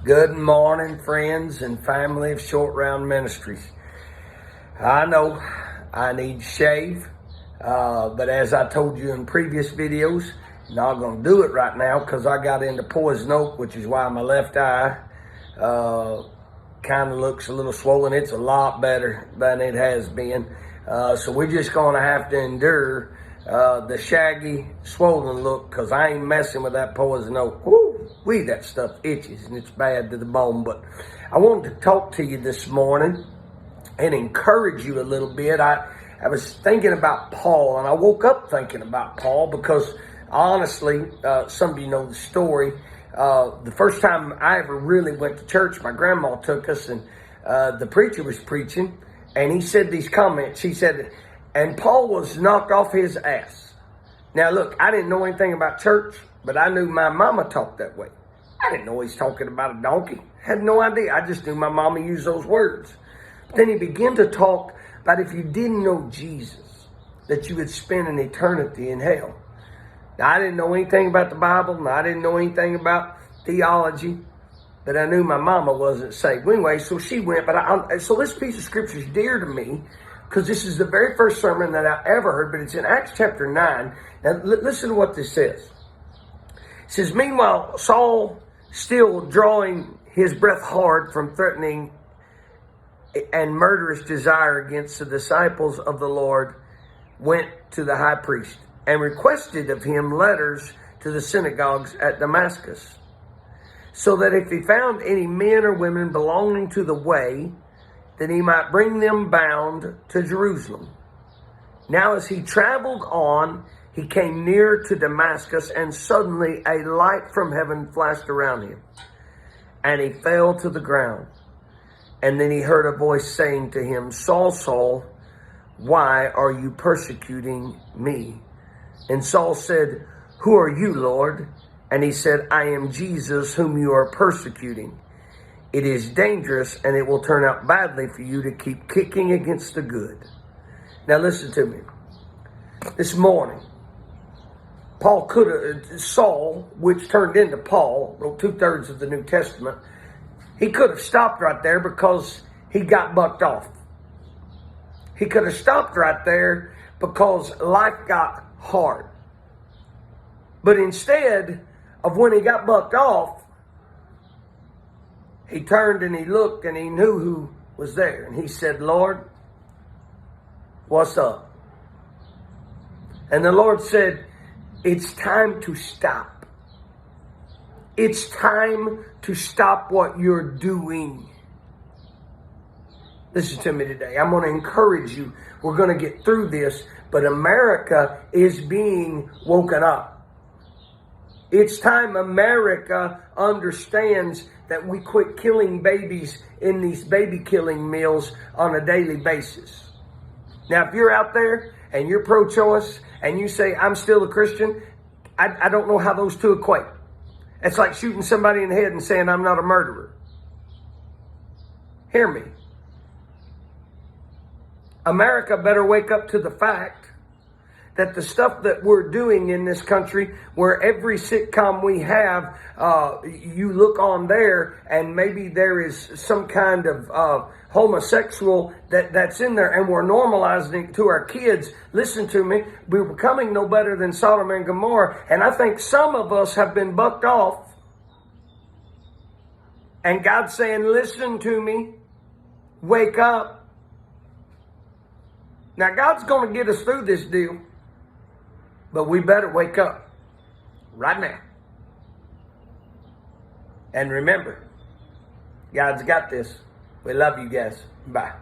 Good morning, friends and family of Short Round Ministries. I know I need to shave, but as I told you in previous videos, not going to do it right now because I got into poison oak, which is why my left eye kind of looks a little swollen. It's a lot better than it has been. So we're just going to have to endure the shaggy, swollen look because I ain't messing with that poison oak. Woo-wee, that stuff itches and it's bad to the bone. But I wanted to talk to you this morning and encourage you a little bit. I was thinking about Paul, and I woke up thinking about Paul because honestly, some of you know the story. The first time I ever really went to church, my grandma took us, and the preacher was preaching, and he said these comments. He said, and Paul was knocked off his ass. Now look, I didn't know anything about church, but I knew my mama talked that way. I didn't know he's talking about a donkey. Had no idea. I just knew my mama used those words. But then he began to talk about if you didn't know Jesus, that you would spend an eternity in hell. Now, I didn't know anything about the Bible, and I didn't know anything about theology, but I knew my mama wasn't saved. Well, anyway, so she went, so this piece of scripture is dear to me because this is the very first sermon that I ever heard, but it's in Acts chapter 9. Now, listen to what this says. It says, meanwhile, Saul, still drawing his breath hard from threatening and murderous desire against the disciples of the Lord, went to the high priest and requested of him letters to the synagogues at Damascus, so that if he found any men or women belonging to the way, then he might bring them bound to Jerusalem. Now as he traveled on, he came near to Damascus, and suddenly a light from heaven flashed around him, and he fell to the ground. And then he heard a voice saying to him, Saul, Saul, why are you persecuting me? And Saul said, who are you, Lord? And he said, I am Jesus whom you are persecuting. It is dangerous, and it will turn out badly for you to keep kicking against the good. Now listen to me. This morning, Saul, which turned into Paul, wrote 2/3 of the New Testament. He could have stopped right there because he got bucked off. He could have stopped right there because life got hard. But instead of when he got bucked off, he turned and he looked and he knew who was there. And he said, Lord, what's up? And the Lord said, it's time to stop. It's time to stop what you're doing. Listen to me today. I'm going to encourage you. We're going to get through this, but America is being woken up. It's time America understands that we quit killing babies in these baby killing mills on a daily basis. Now, if you're out there and you're pro-choice and you say, I'm still a Christian, I don't know how those two equate. It's like shooting somebody in the head and saying, I'm not a murderer. Hear me. America better wake up to the fact that the stuff that we're doing in this country, where every sitcom we have, you look on there and maybe there is some kind of homosexual that's in there, and we're normalizing it to our kids. Listen to me. We're becoming no better than Sodom and Gomorrah, and I think some of us have been bucked off. And God's saying, listen to me. Wake up. Now, God's going to get us through this deal, but we better wake up right now. And remember, God's got this. We love you guys. Bye.